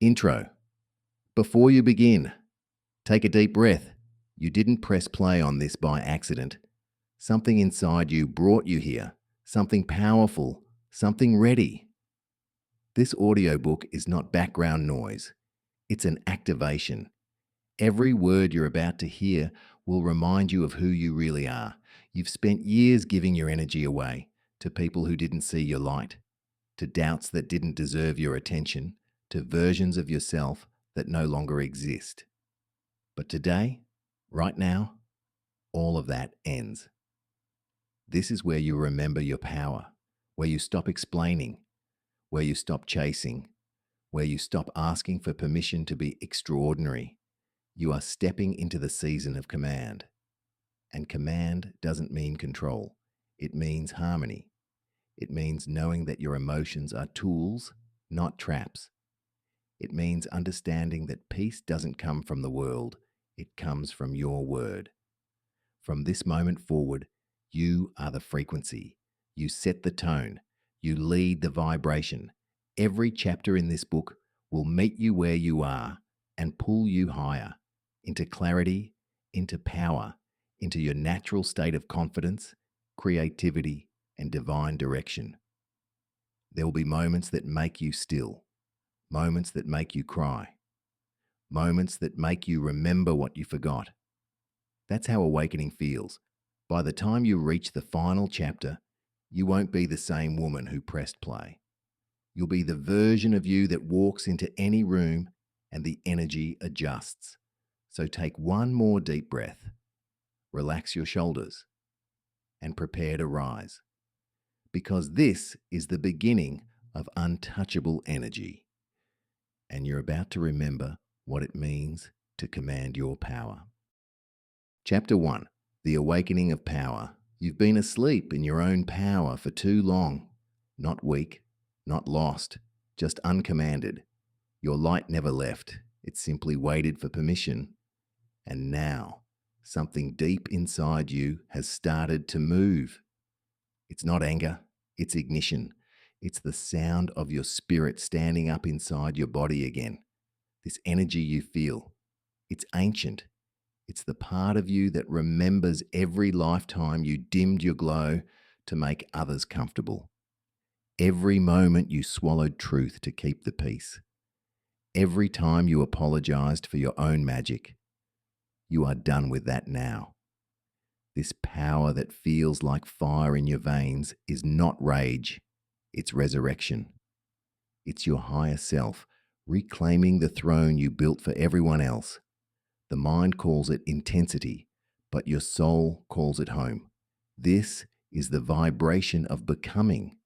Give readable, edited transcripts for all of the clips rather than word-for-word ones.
Intro. Before you begin, take a deep breath. You didn't press play on this by accident. Something inside you brought you here, something powerful, something ready. This audiobook is not background noise. It's an activation. Every word you're about to hear will remind you of who you really are. You've spent years giving your energy away to people who didn't see your light, to doubts that didn't deserve your attention, to versions of yourself that no longer exist. But today, right now, all of that ends. This is where you remember your power, where you stop explaining, where you stop chasing, where you stop asking for permission to be extraordinary. You are stepping into the season of command. And command doesn't mean control. It means harmony. It means knowing that your emotions are tools, not traps. It means understanding that peace doesn't come from the world. It comes from your word. From this moment forward, you are the frequency. You set the tone. You lead the vibration. Every chapter in this book will meet you where you are and pull you higher, into clarity, into power, into your natural state of confidence, creativity, and divine direction. There will be moments that make you still, moments that make you cry, moments that make you remember what you forgot. That's how awakening feels. By the time you reach the final chapter, you won't be the same woman who pressed play. You'll be the version of you that walks into any room and the energy adjusts. So take one more deep breath, relax your shoulders, and prepare to rise. Because this is the beginning of Untouchable Energy. And you're about to remember what it means to command your power. Chapter 1. The Awakening of Power. You've been asleep in your own power for too long. Not weak, not lost, just uncommanded. Your light never left. It simply waited for permission. And now, something deep inside you has started to move. It's not anger, it's ignition. It's the sound of your spirit standing up inside your body again. This energy you feel, it's ancient. It's the part of you that remembers every lifetime you dimmed your glow to make others comfortable. Every moment you swallowed truth to keep the peace. Every time you apologized for your own magic. You are done with that now. This power that feels like fire in your veins is not rage, it's resurrection. It's your higher self reclaiming the throne you built for everyone else. The mind calls it intensity, but your soul calls it home. This is the vibration of becoming,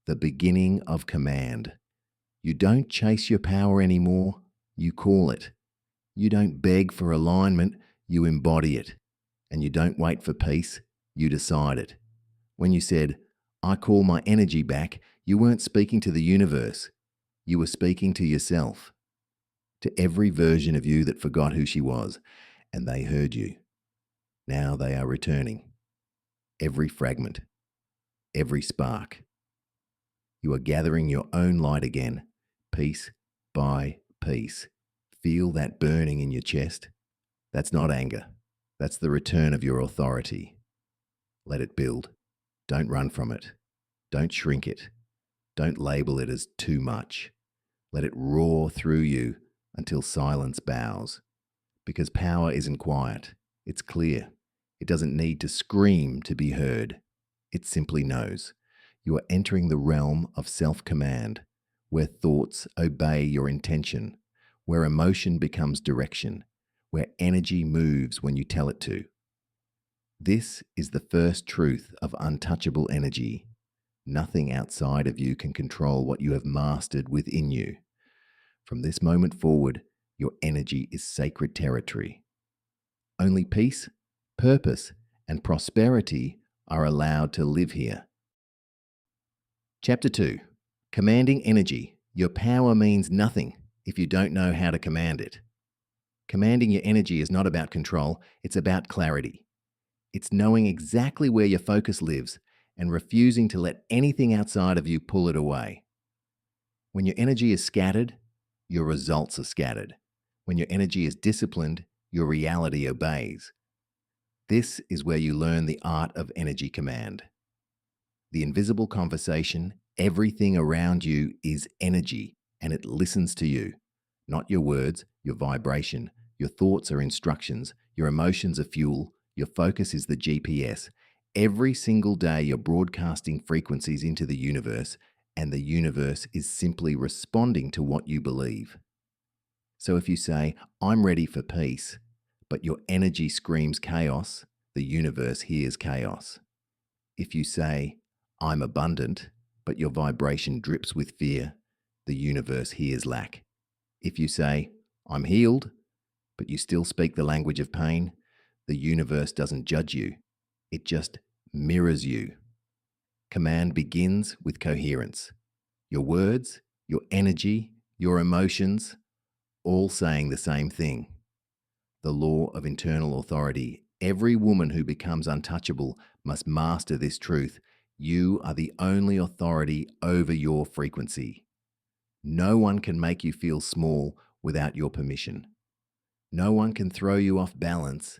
the beginning of command. You don't chase your power anymore, you call it. You don't beg for alignment, you embody it. And you don't wait for peace, you decide it. When you said, I call my energy back, you weren't speaking to the universe. You were speaking to yourself, to every version of you that forgot who she was, and they heard you. Now they are returning. Every fragment, every spark. You are gathering your own light again, piece by piece. Feel that burning in your chest? That's not anger. That's the return of your authority. Let it build. Don't run from it. Don't shrink it. Don't label it as too much. Let it roar through you until silence bows. Because power isn't quiet. It's clear. It doesn't need to scream to be heard. It simply knows. You are entering the realm of self-command, where thoughts obey your intention, where emotion becomes direction, where energy moves when you tell it to. This is the first truth of untouchable energy. Nothing outside of you can control what you have mastered within you. From this moment forward, your energy is sacred territory. Only peace, purpose, and prosperity are allowed to live here. Chapter 2. Commanding Energy. Your power means nothing if you don't know how to command it. Commanding your energy is not about control, it's about clarity. It's knowing exactly where your focus lives and refusing to let anything outside of you pull it away. When your energy is scattered, your results are scattered. When your energy is disciplined, your reality obeys. This is where you learn the art of energy command. The invisible conversation, everything around you is energy, and it listens to you. Not your words, your vibration. Your thoughts are instructions, your emotions are fuel, your focus is the GPS. Every single day, you're broadcasting frequencies into the universe, and the universe is simply responding to what you believe. So if you say, I'm ready for peace, but your energy screams chaos, the universe hears chaos. If you say, I'm abundant, but your vibration drips with fear, the universe hears lack. If you say, I'm healed, but you still speak the language of pain, the universe doesn't judge you. It just mirrors you. Command begins with coherence. Your words, your energy, your emotions, all saying the same thing. The law of internal authority. Every woman who becomes untouchable must master this truth. You are the only authority over your frequency. No one can make you feel small without your permission. No one can throw you off balance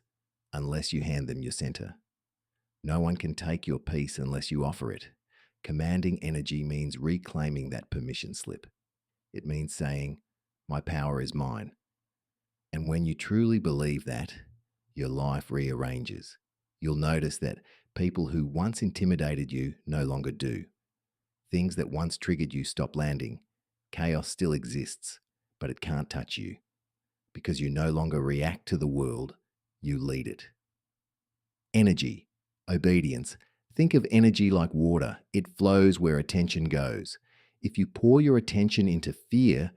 unless you hand them your center. No one can take your peace unless you offer it. Commanding energy means reclaiming that permission slip. It means saying, my power is mine. And when you truly believe that, your life rearranges. You'll notice that people who once intimidated you no longer do. Things that once triggered you stop landing. Chaos still exists, but it can't touch you because you no longer react to the world, you lead it. Energy, obedience. Think of energy like water. It flows where attention goes. If you pour your attention into fear,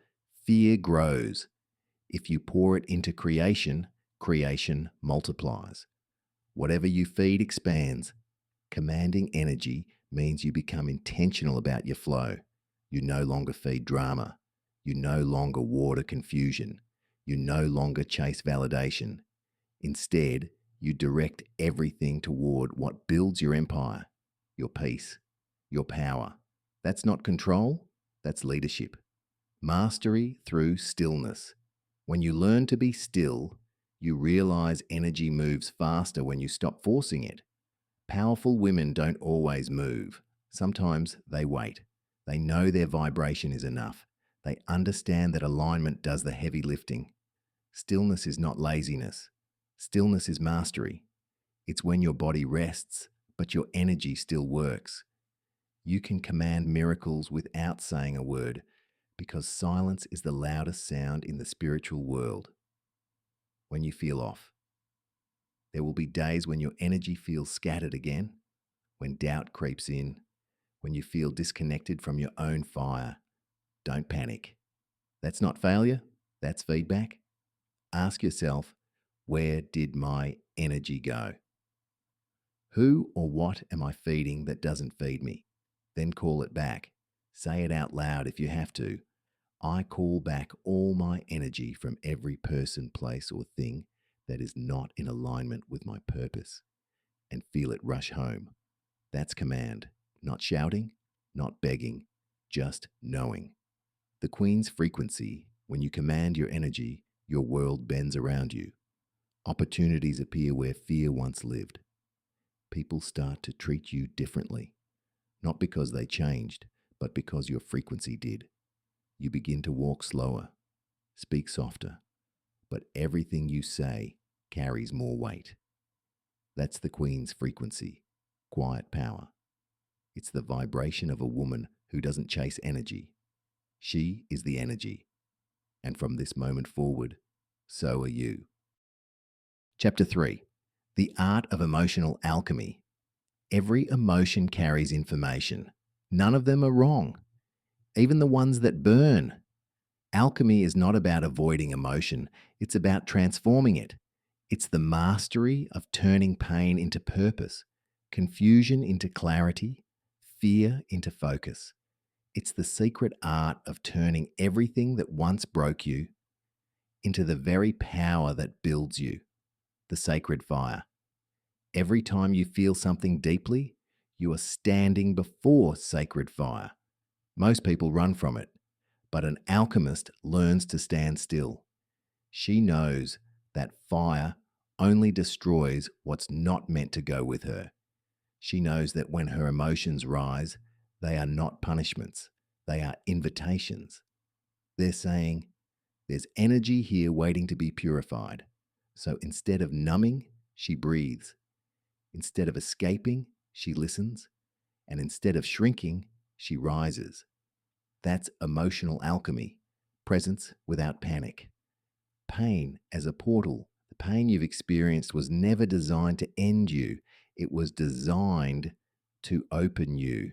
fear grows. If you pour it into creation, creation multiplies. Whatever you feed expands. Commanding energy means you become intentional about your flow. You no longer feed drama. You no longer water confusion. You no longer chase validation. Instead, you direct everything toward what builds your empire, your peace, your power. That's not control, that's leadership. Mastery through stillness. When you learn to be still, you realize energy moves faster when you stop forcing it. Powerful women don't always move. Sometimes they wait. They know their vibration is enough. They understand that alignment does the heavy lifting. Stillness is not laziness. Stillness is mastery. It's when your body rests, but your energy still works. You can command miracles without saying a word, because silence is the loudest sound in the spiritual world. When you feel off, there will be days when your energy feels scattered again, when doubt creeps in, when you feel disconnected from your own fire. Don't panic. That's not failure, that's feedback. Ask yourself, where did my energy go? Who or what am I feeding that doesn't feed me? Then call it back. Say it out loud if you have to. I call back all my energy from every person, place, or thing that is not in alignment with my purpose, and feel it rush home. That's command, not shouting, not begging, just knowing. The Queen's frequency. When you command your energy, your world bends around you. Opportunities appear where fear once lived. People start to treat you differently, not because they changed, but because your frequency did. You begin to walk slower, speak softer, but everything you say carries more weight. That's the Queen's frequency, quiet power. It's the vibration of a woman who doesn't chase energy. She is the energy. And from this moment forward, so are you. Chapter 3. The Art of Emotional Alchemy. Every emotion carries information. None of them are wrong, even the ones that burn. Alchemy is not about avoiding emotion, it's about transforming it. It's the mastery of turning pain into purpose, confusion into clarity, fear into focus. It's the secret art of turning everything that once broke you into the very power that builds you, the sacred fire. Every time you feel something deeply, you are standing before sacred fire. Most people run from it, But an alchemist learns to stand still. She knows that fire only destroys what's not meant to go with her. She knows that when her emotions rise, they are not punishments, they are invitations. They're saying, there's energy here waiting to be purified. So instead of numbing, she breathes. Instead of escaping, she listens. And instead of shrinking, she rises. That's emotional alchemy, presence without panic. Pain as a portal. The pain you've experienced was never designed to end you, it was designed to open you.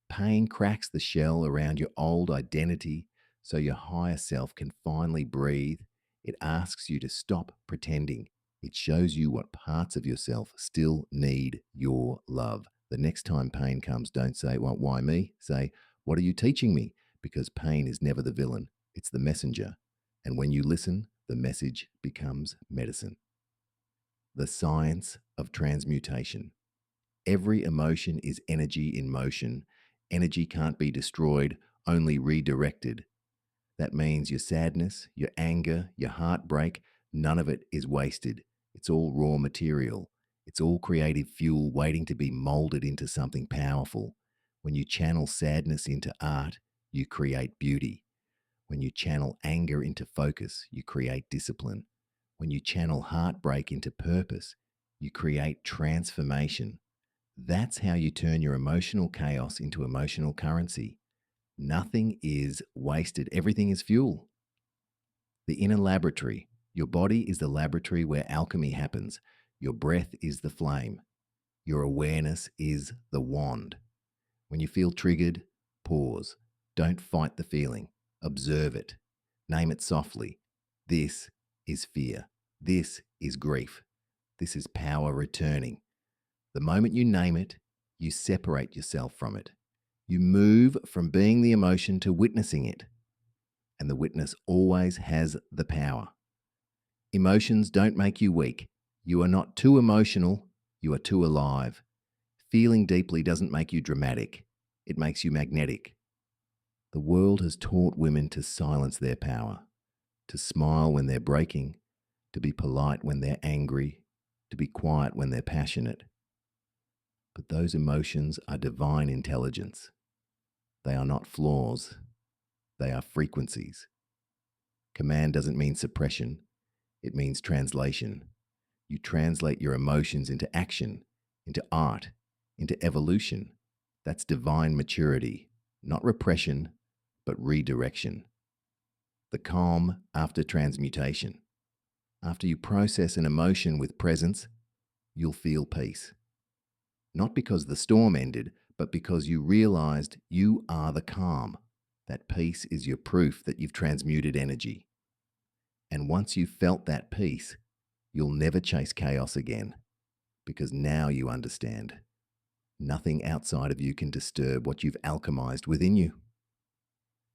Pain cracks the shell around your old identity so your higher self can finally breathe. It asks you to stop pretending. It shows you what parts of yourself still need your love. The next time pain comes, don't say, well, why me? Say, what are you teaching me? Because pain is never the villain, it's the messenger. And when you listen, the message becomes medicine. The science of transmutation. Every emotion is energy in motion. Energy can't be destroyed, only redirected. That means your sadness, your anger, your heartbreak, none of it is wasted. It's all raw material. It's all creative fuel waiting to be molded into something powerful. When you channel sadness into art, you create beauty. When you channel anger into focus, you create discipline. When you channel heartbreak into purpose, you create transformation. That's how you turn your emotional chaos into emotional currency. Nothing is wasted, everything is fuel. The inner laboratory. Your body is the laboratory where alchemy happens. Your breath is the flame. Your awareness is the wand. When you feel triggered, pause. Don't fight the feeling. Observe it. Name it softly. This is fear. This is grief. This is power returning. The moment you name it, you separate yourself from it. You move from being the emotion to witnessing it. And the witness always has the power. Emotions don't make you weak. You are not too emotional, you are too alive. Feeling deeply doesn't make you dramatic, it makes you magnetic. The world has taught women to silence their power, to smile when they're breaking, to be polite when they're angry, to be quiet when they're passionate. But those emotions are divine intelligence. They are not flaws, they are frequencies. Command doesn't mean suppression, it means translation. You translate your emotions into action, into art, into evolution. That's divine maturity, not repression, but redirection. The calm after transmutation. After you process an emotion with presence, you'll feel peace. Not because the storm ended, but because you realized you are the calm. That peace is your proof that you've transmuted energy. And once you've felt that peace, you'll never chase chaos again, because now you understand. Nothing outside of you can disturb what you've alchemized within you.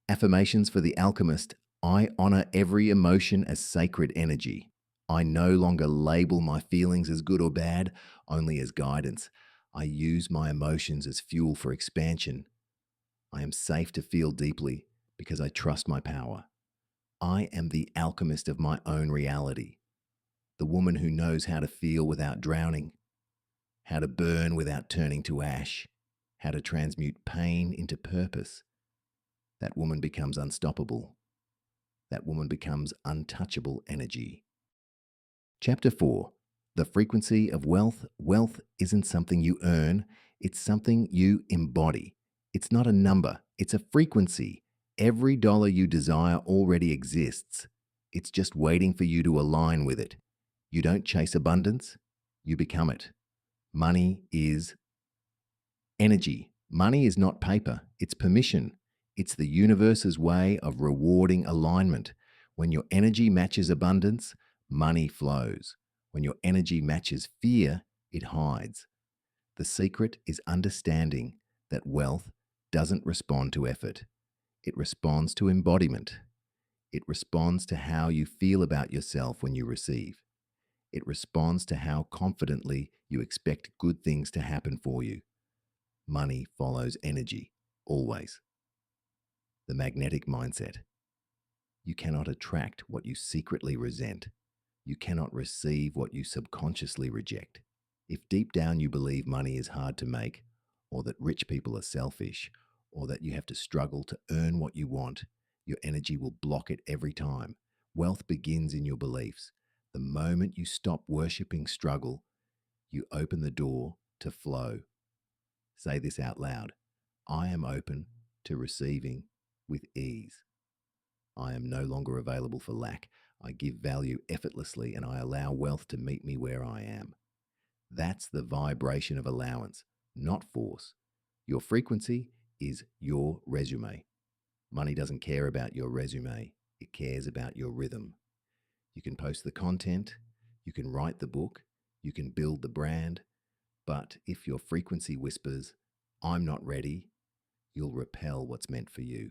Affirmations for the alchemist. I honor every emotion as sacred energy. I no longer label my feelings as good or bad, only as guidance. I use my emotions as fuel for expansion. I am safe to feel deeply because I trust my power. I am the alchemist of my own reality, the woman who knows how to feel without drowning, how to burn without turning to ash, how to transmute pain into purpose. That woman becomes unstoppable. That woman becomes untouchable energy. Chapter 4. The frequency of wealth. Wealth isn't something you earn, it's something you embody. It's not a number, it's a frequency. Every dollar you desire already exists. It's just waiting for you to align with it. You don't chase abundance, you become it. Money is energy. Money is not paper, it's permission. It's the universe's way of rewarding alignment. When your energy matches abundance, money flows. When your energy matches fear, it hides. The secret is understanding that wealth doesn't respond to effort. It responds to embodiment. It responds to how you feel about yourself when you receive. It responds to how confidently you expect good things to happen for you. Money follows energy, always. the magnetic mindset. You cannot attract what you secretly resent. You cannot receive what you subconsciously reject. If deep down you believe money is hard to make, or that rich people are selfish, or that you have to struggle to earn what you want, your energy will block it every time. Wealth begins in your beliefs. The moment you stop worshipping struggle, you open the door to flow. Say this out loud. I am open to receiving with ease. I am no longer available for lack. I give value effortlessly and I allow wealth to meet me where I am. That's the vibration of allowance, not force. Your frequency is your resume. Money doesn't care about your resume, it cares about your rhythm. You can post the content, you can write the book, you can build the brand, but if your frequency whispers, I'm not ready, you'll repel what's meant for you.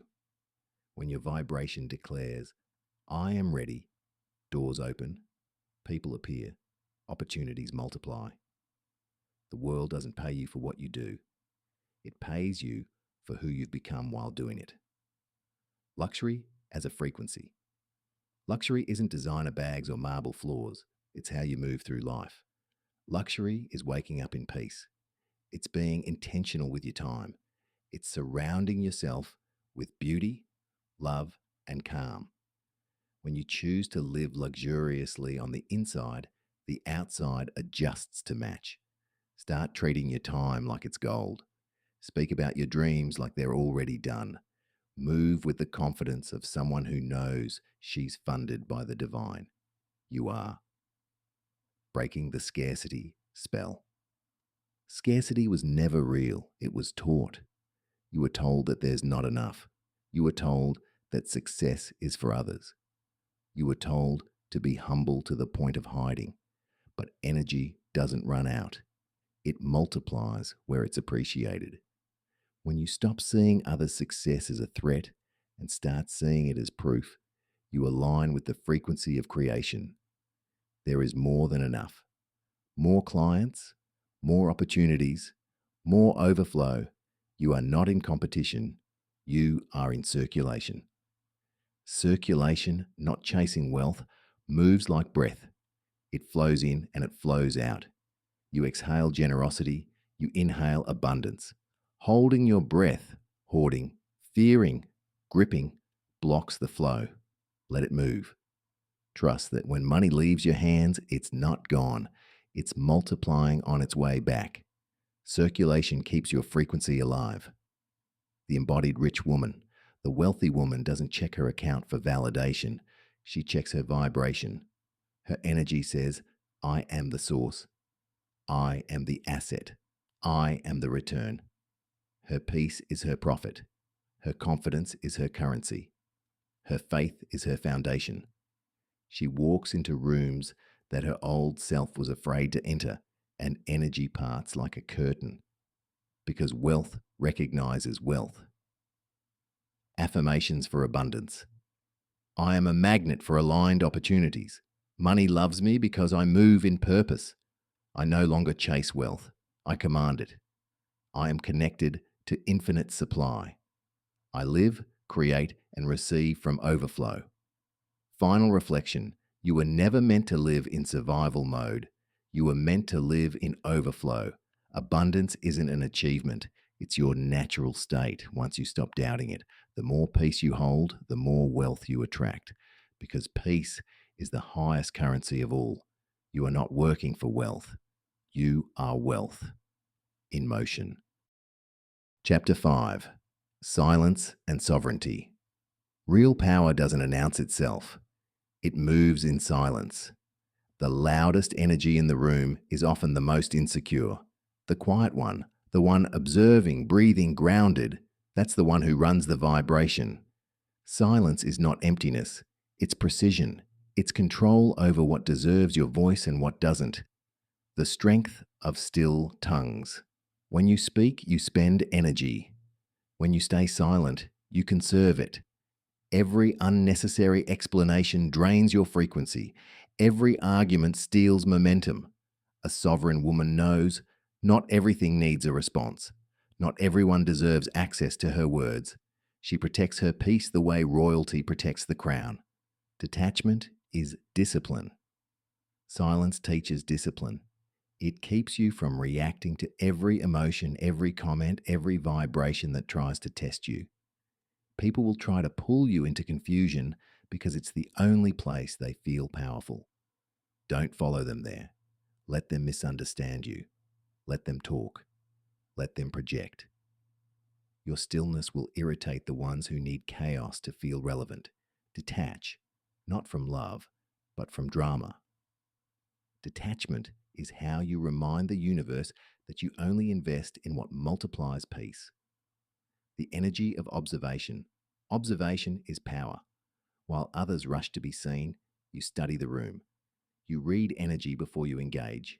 When your vibration declares, I am ready, doors open, people appear, opportunities multiply. The world doesn't pay you for what you do. It pays you for who you've become while doing it. Luxury as a frequency. Luxury isn't designer bags or marble floors. It's how you move through life. Luxury is waking up in peace. It's being intentional with your time. It's surrounding yourself with beauty, love, and calm. When you choose to live luxuriously on the inside, the outside adjusts to match. Start treating your time like it's gold. Speak about your dreams like they're already done. Move with the confidence of someone who knows she's funded by the divine. You are. Breaking the scarcity spell. Scarcity was never real, it was taught. You were told that there's not enough. You were told that success is for others. You were told to be humble to the point of hiding. But energy doesn't run out. It multiplies where it's appreciated. When you stop seeing others' success as a threat and start seeing it as proof, you align with the frequency of creation. There is more than enough. More clients, more opportunities, more overflow. You are not in competition. You are in circulation. Circulation, not chasing wealth, moves like breath. It flows in and it flows out. You exhale generosity, you inhale abundance. Holding your breath, hoarding, fearing, gripping, blocks the flow. Let it move. Trust that when money leaves your hands, it's not gone. It's multiplying on its way back. Circulation keeps your frequency alive. The embodied rich woman. The wealthy woman doesn't check her account for validation. She checks her vibration. Her energy says, I am the source. I am the asset. I am the return. Her peace is her profit. Her confidence is her currency. Her faith is her foundation. She walks into rooms that her old self was afraid to enter, and energy parts like a curtain, because wealth recognizes wealth. Affirmations for abundance. I am a magnet for aligned opportunities. Money loves me because I move in purpose. I no longer chase wealth. I command it. I am connected to infinite supply. I live, create, and receive from overflow. Final reflection. You were never meant to live in survival mode. You were meant to live in overflow. Abundance isn't an achievement. It's your natural state once you stop doubting it. The more peace you hold, the more wealth you attract. Because peace is the highest currency of all. You are not working for wealth. You are wealth in motion. Chapter 5. Silence and Sovereignty. Real power doesn't announce itself. It moves in silence. The loudest energy in the room is often the most insecure. The quiet one, the one observing, breathing, grounded, that's the one who runs the vibration. Silence is not emptiness. It's precision. It's control over what deserves your voice and what doesn't. The strength of still tongues. When you speak, you spend energy. When you stay silent, you conserve it. Every unnecessary explanation drains your frequency. Every argument steals momentum. A sovereign woman knows not everything needs a response. Not everyone deserves access to her words. She protects her peace the way royalty protects the crown. Detachment is discipline. Silence teaches discipline. It keeps you from reacting to every emotion, every comment, every vibration that tries to test you. People will try to pull you into confusion because it's the only place they feel powerful. Don't follow them there. Let them misunderstand you. Let them talk. Let them project. Your stillness will irritate the ones who need chaos to feel relevant. Detach, not from love, but from drama. Detachment is how you remind the universe that you only invest in what multiplies peace. The energy of observation. Observation is power. While others rush to be seen, you study the room. You read energy before you engage.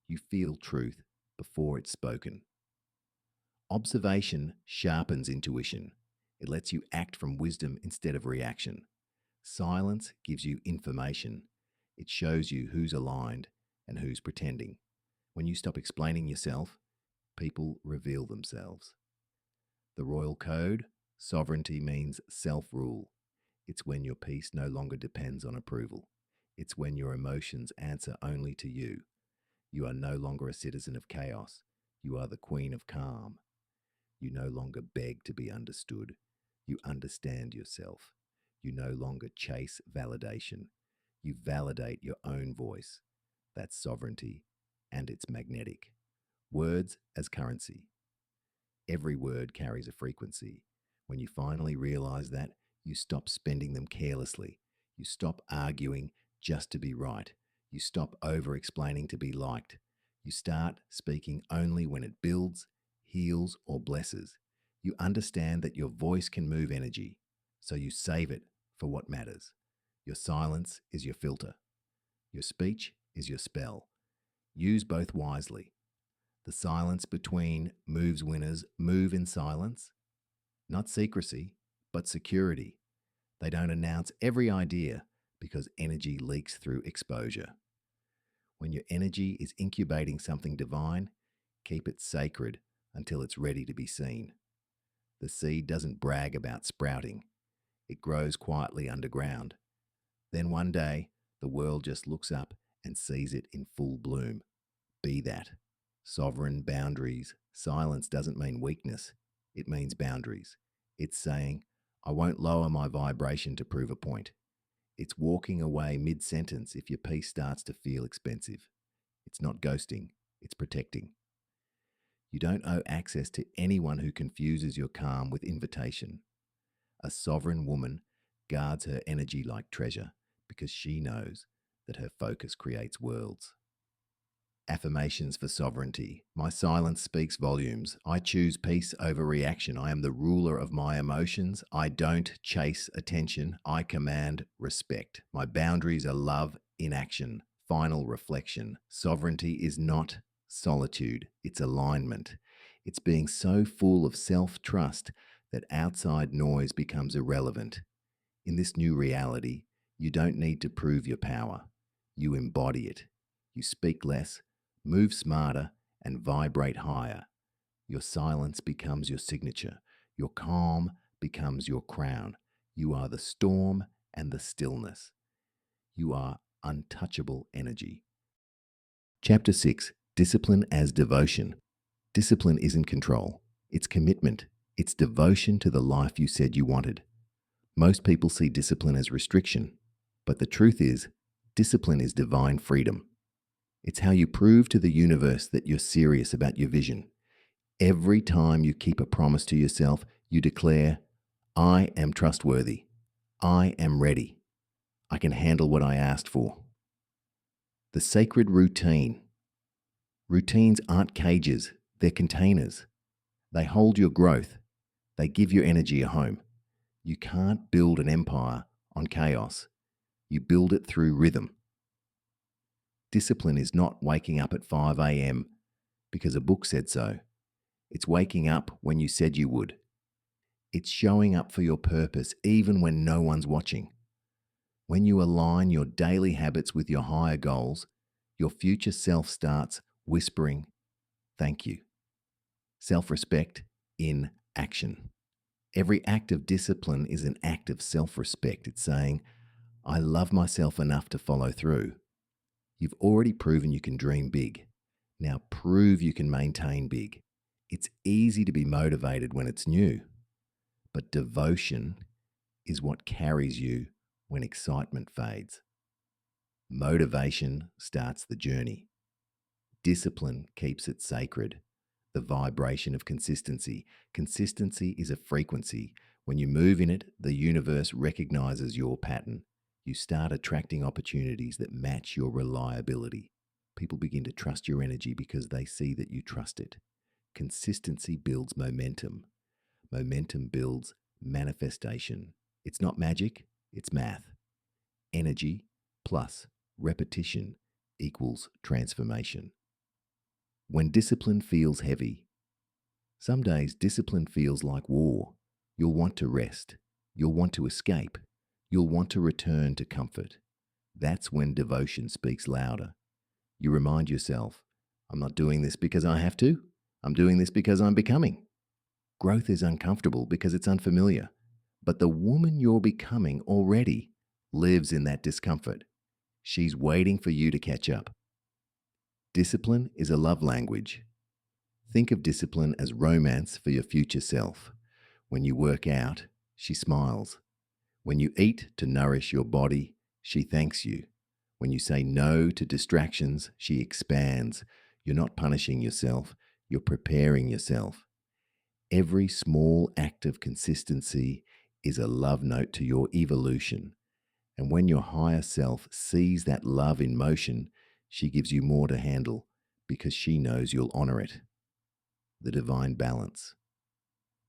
You feel truth before it's spoken. Observation sharpens intuition. It lets you act from wisdom instead of reaction. Silence gives you information. It shows you who's aligned and who's pretending. When you stop explaining yourself, people reveal themselves. The royal code, sovereignty means self-rule. It's when your peace no longer depends on approval. It's when your emotions answer only to you. You are no longer a citizen of chaos. You are the queen of calm. You no longer beg to be understood. You understand yourself. You no longer chase validation. You validate your own voice. That's sovereignty, and it's magnetic. Words as currency. Every word carries a frequency. When you finally realize that, you stop spending them carelessly. You stop arguing just to be right. You stop over explaining to be liked. You start speaking only when it builds, heals, or blesses. You understand that your voice can move energy, so you save it for what matters. Your silence is your filter. Your speech is your spell. Use both wisely. The silence between moves winners move in silence, not secrecy, but security. They don't announce every idea because energy leaks through exposure. When your energy is incubating something divine, keep it sacred until it's ready to be seen. The seed doesn't brag about sprouting. It grows quietly underground. Then one day, the world just looks up and sees it in full bloom. Be that. Sovereign boundaries. Silence doesn't mean weakness. It means boundaries. It's saying, I won't lower my vibration to prove a point. It's walking away mid-sentence if your peace starts to feel expensive. It's not ghosting, it's protecting. You don't owe access to anyone who confuses your calm with invitation. A sovereign woman guards her energy like treasure because she knows that her focus creates worlds. Affirmations for sovereignty. My silence speaks volumes. I choose peace over reaction. I am the ruler of my emotions. I don't chase attention. I command respect. My boundaries are love in action. Final reflection. Sovereignty is not solitude, it's alignment. It's being so full of self-trust that outside noise becomes irrelevant. In this new reality, you don't need to prove your power. You embody it. You speak less, move smarter, and vibrate higher. Your silence becomes your signature. Your calm becomes your crown. You are the storm and the stillness. You are untouchable energy. Chapter 6. Discipline as devotion. Discipline isn't control. It's commitment. It's devotion to the life you said you wanted. Most people see discipline as restriction, but the truth is, discipline is divine freedom. It's how you prove to the universe that you're serious about your vision. Every time you keep a promise to yourself, you declare, I am trustworthy. I am ready. I can handle what I asked for. The sacred routine. Routines aren't cages, they're containers. They hold your growth. They give your energy a home. You can't build an empire on chaos. You build it through rhythm. Discipline is not waking up at 5 a.m. because a book said so. It's waking up when you said you would. It's showing up for your purpose even when no one's watching. When you align your daily habits with your higher goals, your future self starts whispering, thank you. Self-respect in action. Every act of discipline is an act of self respect. It's saying, I love myself enough to follow through. You've already proven you can dream big. Now prove you can maintain big. It's easy to be motivated when it's new, but devotion is what carries you when excitement fades. Motivation starts the journey. Discipline keeps it sacred. The vibration of consistency. Consistency is a frequency. When you move in it, the universe recognizes your pattern. You start attracting opportunities that match your reliability. People begin to trust your energy because they see that you trust it. Consistency builds momentum. Momentum builds manifestation. It's not magic, it's math. Energy plus repetition equals transformation. When discipline feels heavy, some days discipline feels like war. You'll want to rest. You'll want to escape. You'll want to return to comfort. That's when devotion speaks louder. You remind yourself, I'm not doing this because I have to. I'm doing this because I'm becoming. Growth is uncomfortable because it's unfamiliar. But the woman you're becoming already lives in that discomfort. She's waiting for you to catch up. Discipline is a love language. Think of discipline as romance for your future self. When you work out, she smiles. When you eat to nourish your body, she thanks you. When you say no to distractions, she expands. You're not punishing yourself, you're preparing yourself. Every small act of consistency is a love note to your evolution. And when your higher self sees that love in motion, she gives you more to handle because she knows you'll honor it. The divine balance.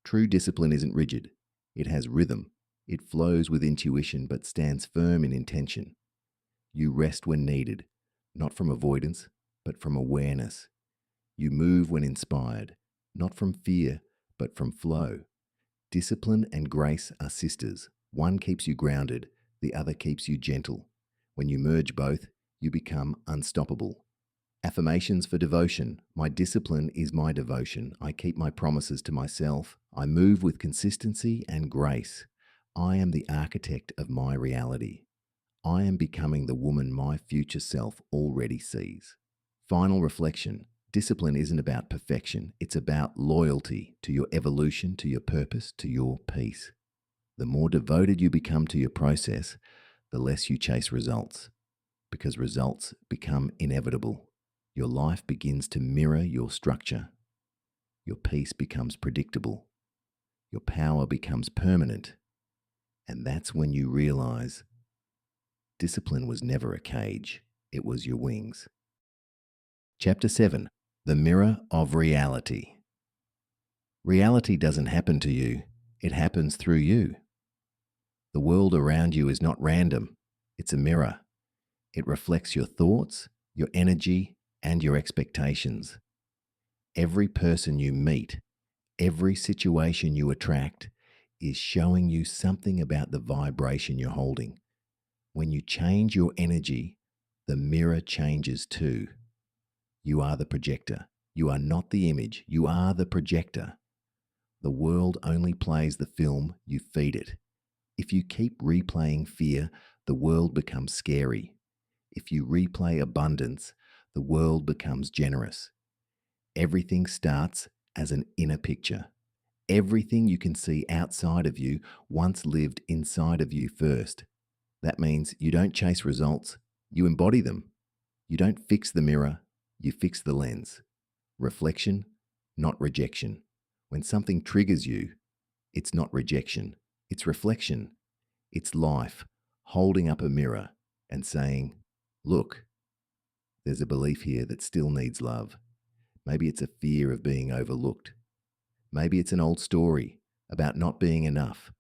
True discipline isn't rigid. It has rhythm. It flows with intuition but stands firm in intention. You rest when needed, not from avoidance, but from awareness. You move when inspired, not from fear, but from flow. Discipline and grace are sisters. One keeps you grounded, the other keeps you gentle. When you merge both, you become unstoppable. Affirmations for devotion. My discipline is my devotion. I keep my promises to myself. I move with consistency and grace. I am the architect of my reality. I am becoming the woman my future self already sees. Final reflection. Discipline isn't about perfection. It's about loyalty to your evolution, to your purpose, to your peace. The more devoted you become to your process, the less you chase results, because results become inevitable. Your life begins to mirror your structure. Your peace becomes predictable. Your power becomes permanent. And that's when you realize discipline was never a cage, it was your wings. Chapter 7. The Mirror of Reality. Reality doesn't happen to you, it happens through you. The world around you is not random, it's a mirror. It reflects your thoughts, your energy, and your expectations. Every person you meet, every situation you attract is showing you something about the vibration you're holding. When you change your energy, the mirror changes too. You are the projector. You are not the image. You are the projector. The world only plays the film you feed it. If you keep replaying fear, the world becomes scary. If you replay abundance, the world becomes generous. Everything starts as an inner picture. Everything you can see outside of you once lived inside of you first. That means you don't chase results, you embody them. You don't fix the mirror, you fix the lens. Reflection, not rejection. When something triggers you, it's not rejection, it's reflection. It's life holding up a mirror and saying, look, there's a belief here that still needs love. Maybe it's a fear of being overlooked. Maybe it's an old story about not being enough.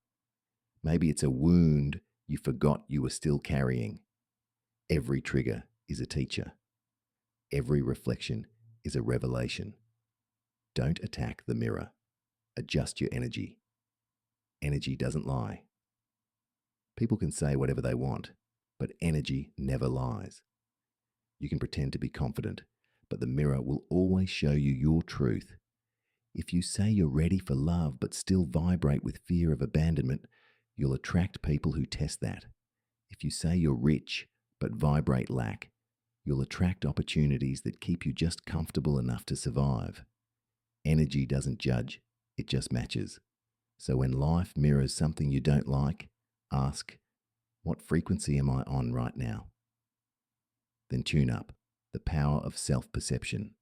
Maybe it's a wound you forgot you were still carrying. Every trigger is a teacher. Every reflection is a revelation. Don't attack the mirror. Adjust your energy. Energy doesn't lie. People can say whatever they want, but energy never lies. You can pretend to be confident, but the mirror will always show you your truth. If you say you're ready for love but still vibrate with fear of abandonment, you'll attract people who test that. If you say you're rich but vibrate lack, you'll attract opportunities that keep you just comfortable enough to survive. Energy doesn't judge, it just matches. So when life mirrors something you don't like, ask, what frequency am I on right now? Then tune up. The power of self-perception.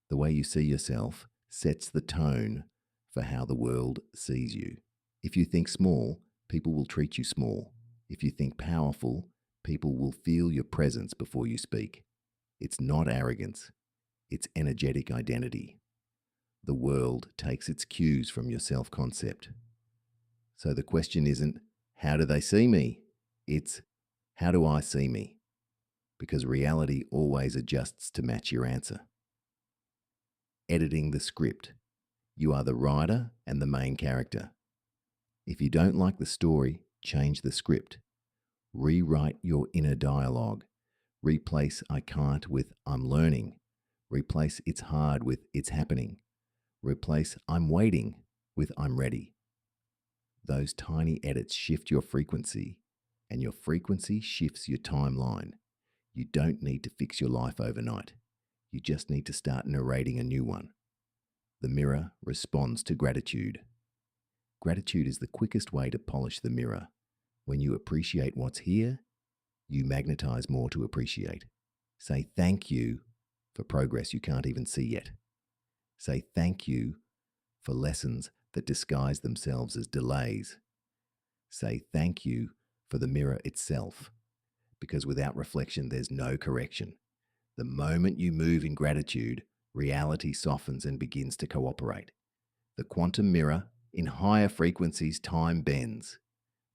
The way you see yourself sets the tone for how the world sees you. If you think small, people will treat you small. If you think powerful, people will feel your presence before you speak. It's not arrogance, it's energetic identity. The world takes its cues from your self-concept. So the question isn't, how do they see me? It's, how do I see me? Because reality always adjusts to match your answer. Editing the script. You are the writer and the main character. If you don't like the story, change the script. Rewrite your inner dialogue. Replace I can't with I'm learning. Replace it's hard with it's happening. Replace I'm waiting with I'm ready. Those tiny edits shift your frequency, and your frequency shifts your timeline. You don't need to fix your life overnight. You just need to start narrating a new one. The mirror responds to gratitude. Gratitude is the quickest way to polish the mirror. When you appreciate what's here, you magnetize more to appreciate. Say thank you for progress you can't even see yet. Say thank you for lessons that disguise themselves as delays. Say thank you for the mirror itself, because without reflection, there's no correction. The moment you move in gratitude, reality softens and begins to cooperate. The quantum mirror, in higher frequencies, time bends.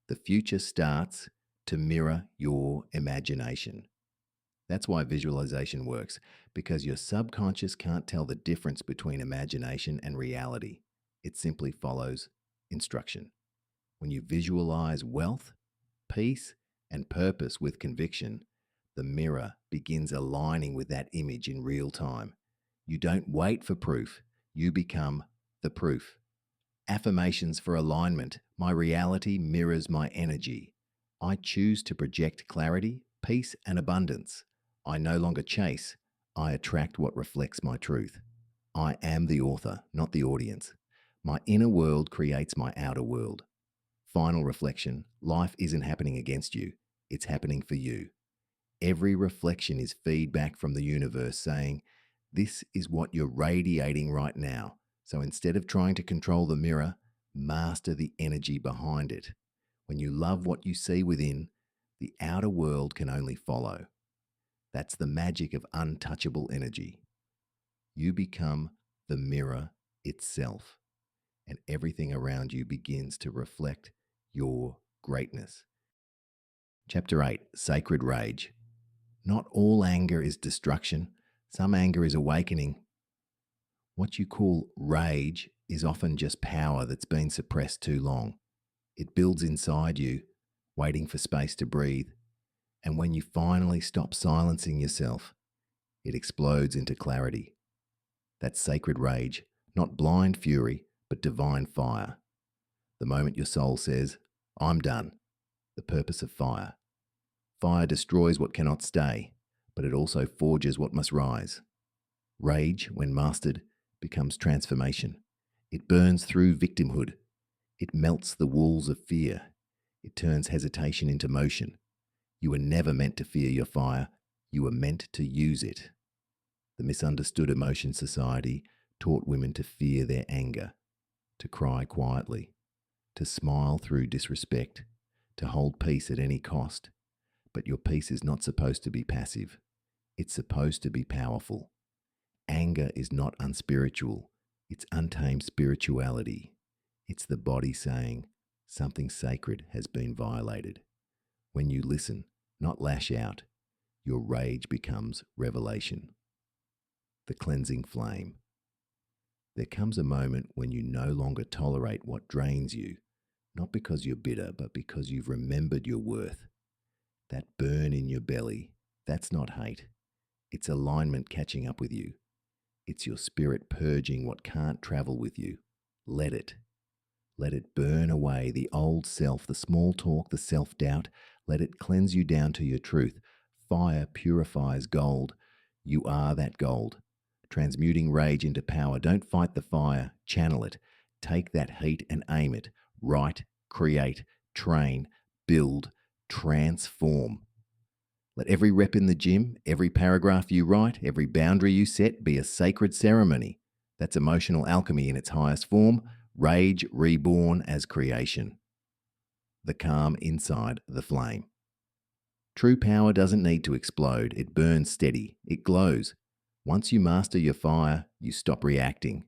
The future starts to mirror your imagination. That's why visualization works, because your subconscious can't tell the difference between imagination and reality. It simply follows instruction. When you visualize wealth, peace, and purpose with conviction, the mirror begins aligning with that image in real time. You don't wait for proof, you become the proof. Affirmations for alignment. My reality mirrors my energy. I choose to project clarity, peace, and abundance. I no longer chase, I attract what reflects my truth. I am the author, not the audience. My inner world creates my outer world. Final reflection, life isn't happening against you, it's happening for you. Every reflection is feedback from the universe saying, this is what you're radiating right now. So instead of trying to control the mirror, master the energy behind it. When you love what you see within, the outer world can only follow. That's the magic of untouchable energy. You become the mirror itself, and everything around you begins to reflect your greatness. Chapter 8, Sacred Rage. Not all anger is destruction. Some anger is awakening. What you call rage is often just power that's been suppressed too long. It builds inside you, waiting for space to breathe. And when you finally stop silencing yourself, it explodes into clarity. That's sacred rage, not blind fury, but divine fire. The moment your soul says, I'm done, the purpose of fire. Fire destroys what cannot stay, but it also forges what must rise. Rage, when mastered, becomes transformation. It burns through victimhood. It melts the walls of fear. It turns hesitation into motion. You were never meant to fear your fire. You were meant to use it. The misunderstood emotion society taught women to fear their anger, to cry quietly, to smile through disrespect, to hold peace at any cost. But your peace is not supposed to be passive. It's supposed to be powerful. Anger is not unspiritual. It's untamed spirituality. It's the body saying, something sacred has been violated. When you listen, not lash out, your rage becomes revelation. The cleansing flame. There comes a moment when you no longer tolerate what drains you, not because you're bitter, but because you've remembered your worth. That burn in your belly, that's not hate. It's alignment catching up with you. It's your spirit purging what can't travel with you. Let it. Let it burn away the old self, the small talk, the self doubt. Let it cleanse you down to your truth. Fire purifies gold. You are that gold. Transmuting rage into power. Don't fight the fire, channel it. Take that heat and aim it. Write, create, train, build, transform. Let every rep in the gym, every paragraph you write, every boundary you set be a sacred ceremony. That's emotional alchemy in its highest form, rage reborn as creation. The calm inside the flame. True power doesn't need to explode, it burns steady, it glows. Once you master your fire, you stop reacting.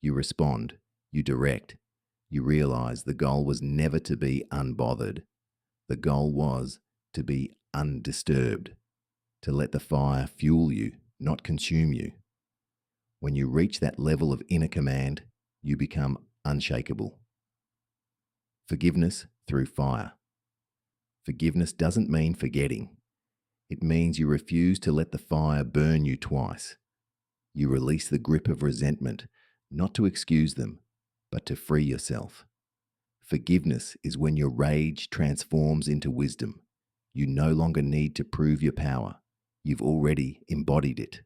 You respond, you direct. You realize the goal was never to be unbothered. The goal was to be undisturbed, to let the fire fuel you, not consume you. When you reach that level of inner command, you become unshakable. Forgiveness through fire. Forgiveness doesn't mean forgetting. It means you refuse to let the fire burn you twice. You release the grip of resentment, not to excuse them, but to free yourself. Forgiveness is when your rage transforms into wisdom. You no longer need to prove your power. You've already embodied it.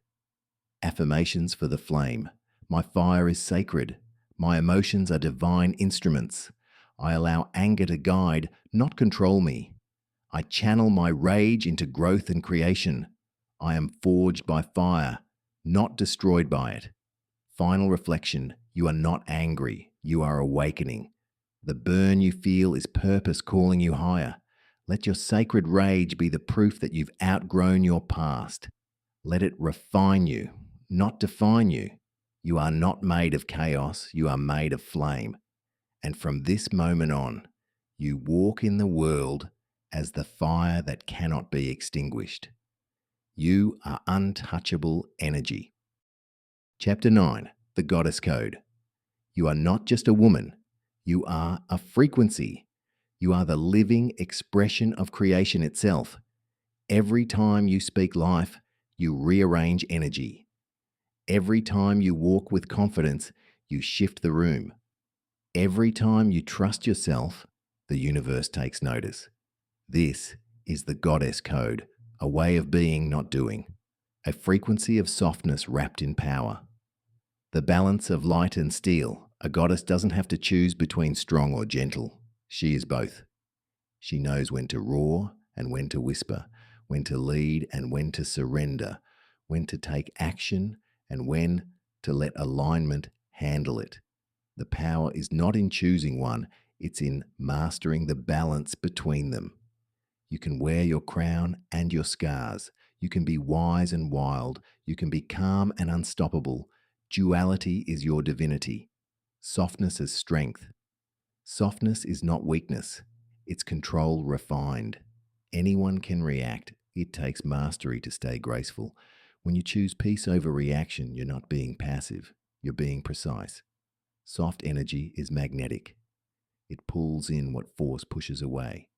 Affirmations for the flame. My fire is sacred. My emotions are divine instruments. I allow anger to guide, not control me. I channel my rage into growth and creation. I am forged by fire, not destroyed by it. Final reflection. You are not angry. You are awakening. The burn you feel is purpose calling you higher. Let your sacred rage be the proof that you've outgrown your past. Let it refine you, not define you. You are not made of chaos, you are made of flame. And from this moment on, you walk in the world as the fire that cannot be extinguished. You are untouchable energy. Chapter 9, The Goddess Code. You are not just a woman, you are a frequency. You are the living expression of creation itself. Every time you speak life, you rearrange energy. Every time you walk with confidence, you shift the room. Every time you trust yourself, the universe takes notice. This is the Goddess Code, a way of being, not doing, a frequency of softness wrapped in power. The balance of light and steel. A goddess doesn't have to choose between strong or gentle. She is both. She knows when to roar and when to whisper, when to lead and when to surrender, when to take action and when to let alignment handle it. The power is not in choosing one, it's in mastering the balance between them. You can wear your crown and your scars. You can be wise and wild. You can be calm and unstoppable. Duality is your divinity. Softness is strength. Softness is not weakness. It's control refined. Anyone can react. It takes mastery to stay graceful. When you choose peace over reaction, you're not being passive. You're being precise. Soft energy is magnetic. It pulls in what force pushes away.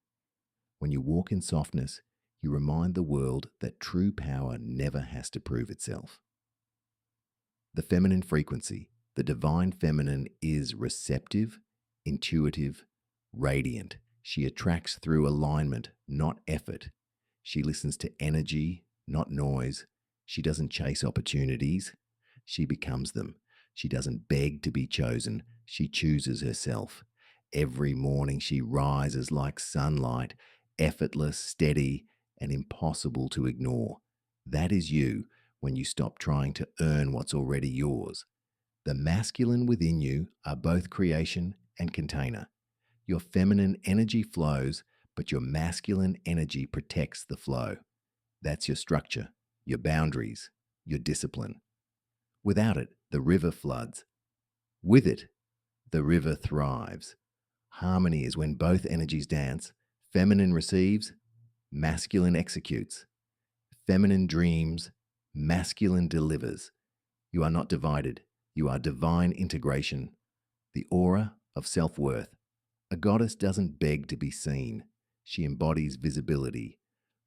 When you walk in softness, you remind the world that true power never has to prove itself. The feminine frequency. The divine feminine is receptive, intuitive, radiant. She attracts through alignment, not effort. She listens to energy, not noise. She doesn't chase opportunities. She becomes them. She doesn't beg to be chosen. She chooses herself. Every morning she rises like sunlight, effortless, steady, and impossible to ignore. That is you when you stop trying to earn what's already yours. The masculine within you are both creation and container. Your feminine energy flows, but your masculine energy protects the flow. That's your structure, your boundaries, your discipline. Without it, the river floods. With it, the river thrives. Harmony is when both energies dance. Feminine receives, masculine executes. Feminine dreams, masculine delivers. You are not divided. You are divine integration. The aura of self-worth. A goddess doesn't beg to be seen. She embodies visibility.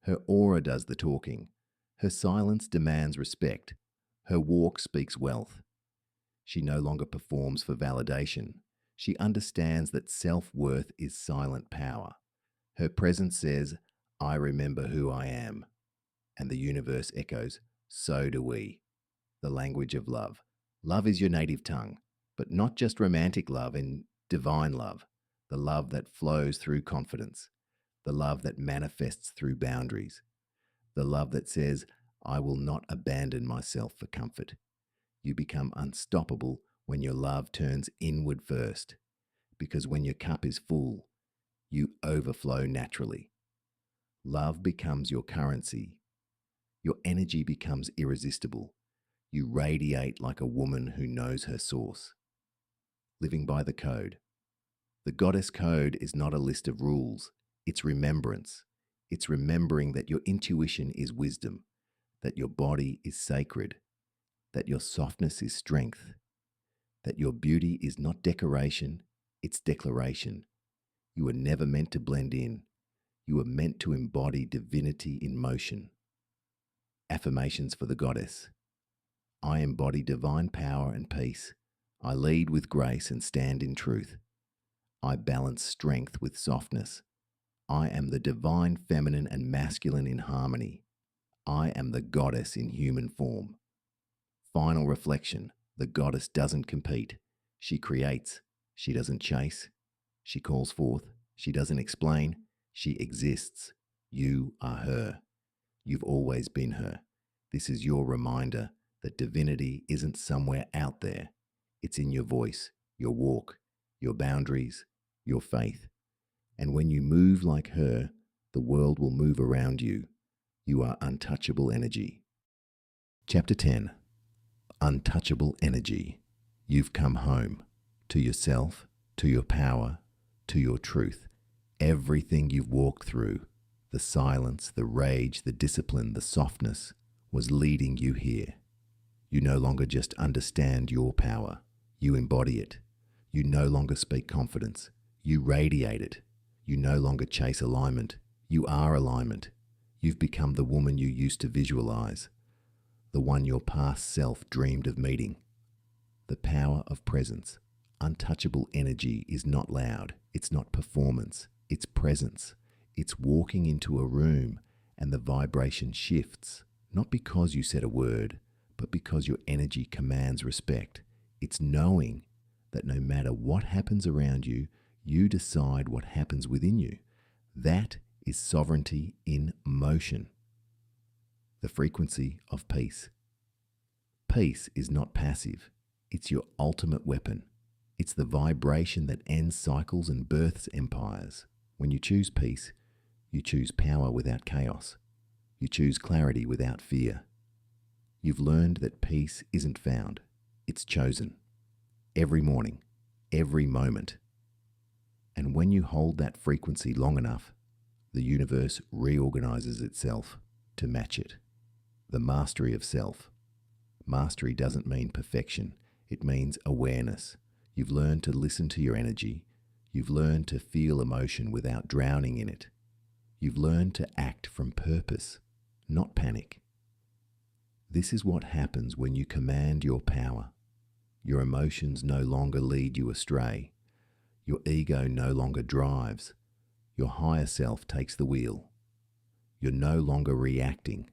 Her aura does the talking. Her silence demands respect. Her walk speaks wealth. She no longer performs for validation. She understands that self-worth is silent power. Her presence says, I remember who I am. And the universe echoes, so do we. The language of love. Love is your native tongue, but not just romantic love and divine love. The love that flows through confidence. The love that manifests through boundaries. The love that says, I will not abandon myself for comfort. You become unstoppable when your love turns inward first, because when your cup is full, you overflow naturally. Love becomes your currency. Your energy becomes irresistible. You radiate like a woman who knows her source. Living by the code. The goddess code is not a list of rules, it's remembrance. It's remembering that your intuition is wisdom, that your body is sacred, that your softness is strength, that your beauty is not decoration, it's declaration. You were never meant to blend in. You were meant to embody divinity in motion. Affirmations for the goddess. I embody divine power and peace. I lead with grace and stand in truth. I balance strength with softness. I am the divine feminine and masculine in harmony. I am the goddess in human form. Final reflection. The goddess doesn't compete. She creates. She doesn't chase. She calls forth. She doesn't explain. She exists. You are her. You've always been her. This is your reminder that divinity isn't somewhere out there. It's in your voice, your walk, your boundaries, your faith. And when you move like her, the world will move around you. You are untouchable energy. Chapter 10. Untouchable Energy. You've come home to yourself, to your power, to your truth. Everything you've walked through, the silence, the rage, the discipline, the softness, was leading you here. You no longer just understand your power. You embody it. You no longer speak confidence. You radiate it. You no longer chase alignment. You are alignment. You've become the woman you used to visualize, the one your past self dreamed of meeting. The power of presence. Untouchable energy is not loud. It's not performance. It's presence. It's walking into a room and the vibration shifts, not because you said a word, but because your energy commands respect. It's knowing that no matter what happens around you, you decide what happens within you. That is sovereignty in motion. The frequency of peace. Peace is not passive. It's your ultimate weapon. It's the vibration that ends cycles and births empires. When you choose peace, you choose power without chaos. You choose clarity without fear. You've learned that peace isn't found. It's chosen. Every morning, every moment. And when you hold that frequency long enough, the universe reorganizes itself to match it. The mastery of self. Mastery doesn't mean perfection. It means awareness. You've learned to listen to your energy. You've learned to feel emotion without drowning in it. You've learned to act from purpose, not panic. This is what happens when you command your power. Your emotions no longer lead you astray. Your ego no longer drives. Your higher self takes the wheel. You're no longer reacting.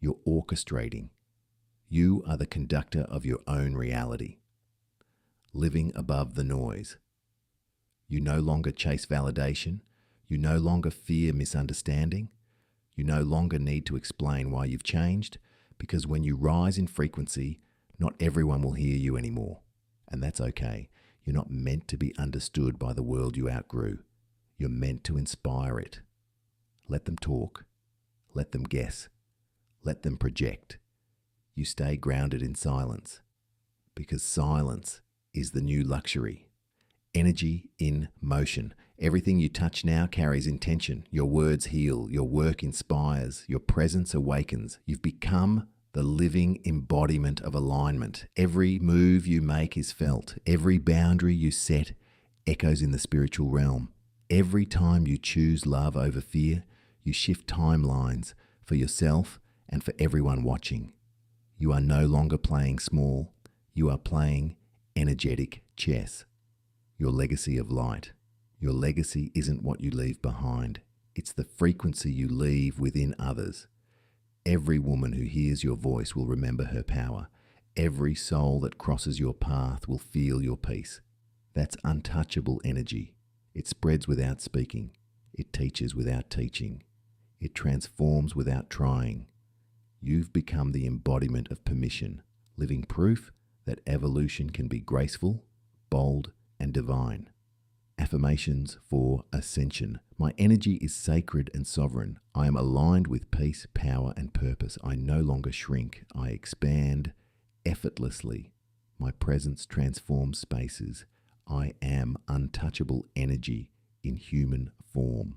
You're orchestrating. You are the conductor of your own reality. Living above the noise. You no longer chase validation. You no longer fear misunderstanding. You no longer need to explain why you've changed, because when you rise in frequency, not everyone will hear you anymore. And that's okay. You're not meant to be understood by the world you outgrew. You're meant to inspire it. Let them talk. Let them guess. Let them project. You stay grounded in silence, because silence is the new luxury. Energy in motion. Everything you touch now carries intention. Your words heal. Your work inspires. Your presence awakens. You've become the living embodiment of alignment. Every move you make is felt. Every boundary you set echoes in the spiritual realm. Every time you choose love over fear, you shift timelines for yourself and for everyone watching. You are no longer playing small. You are playing energetic chess. Your legacy of light. Your legacy isn't what you leave behind. It's the frequency you leave within others. Every woman who hears your voice will remember her power. Every soul that crosses your path will feel your peace. That's untouchable energy. It spreads without speaking. It teaches without teaching. It transforms without trying. You've become the embodiment of permission, living proof that evolution can be graceful, bold, and divine. Affirmations for ascension. My energy is sacred and sovereign. I am aligned with peace, power, and purpose. I no longer shrink. I expand effortlessly. My presence transforms spaces. I am untouchable energy in human form.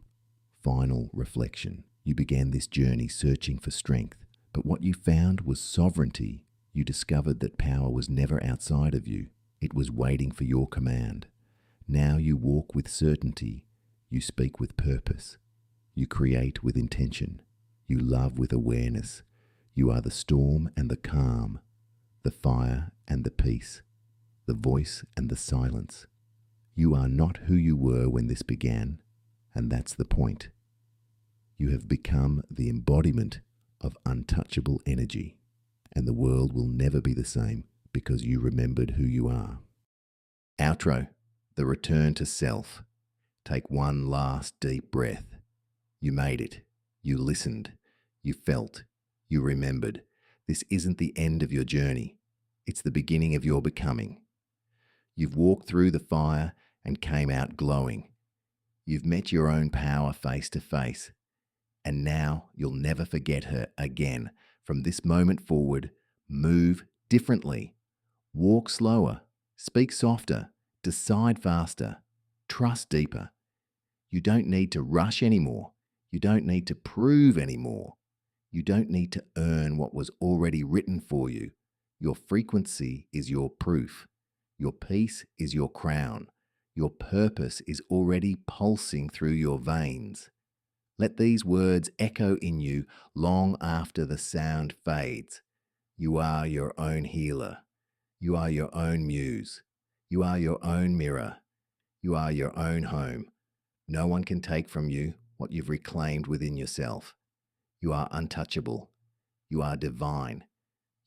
Final reflection. You began this journey searching for strength, but what you found was sovereignty. You discovered that power was never outside of you. It was waiting for your command. Now you walk with certainty. You speak with purpose. You create with intention. You love with awareness. You are the storm and the calm, the fire and the peace, the voice and the silence. You are not who you were when this began, and that's the point. You have become the embodiment of untouchable energy, and the world will never be the same because you remembered who you are. Outro. The return to self. Take one last deep breath. You made it. You listened. You felt. You remembered. This isn't the end of your journey. It's the beginning of your becoming. You've walked through the fire and came out glowing. You've met your own power face to face. And now you'll never forget her again. From this moment forward, move differently. Walk slower. Speak softer. Decide faster. Trust deeper. You don't need to rush anymore. You don't need to prove anymore. You don't need to earn what was already written for you. Your frequency is your proof. Your peace is your crown. Your purpose is already pulsing through your veins. Let these words echo in you long after the sound fades. You are your own healer. You are your own muse. You are your own mirror. You are your own home. No one can take from you what you've reclaimed within yourself. You are untouchable. You are divine.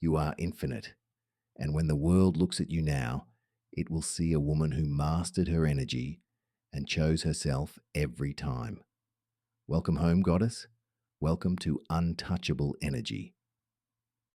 You are infinite. And when the world looks at you now, it will see a woman who mastered her energy and chose herself every time. Welcome home, goddess. Welcome to Untouchable Energy.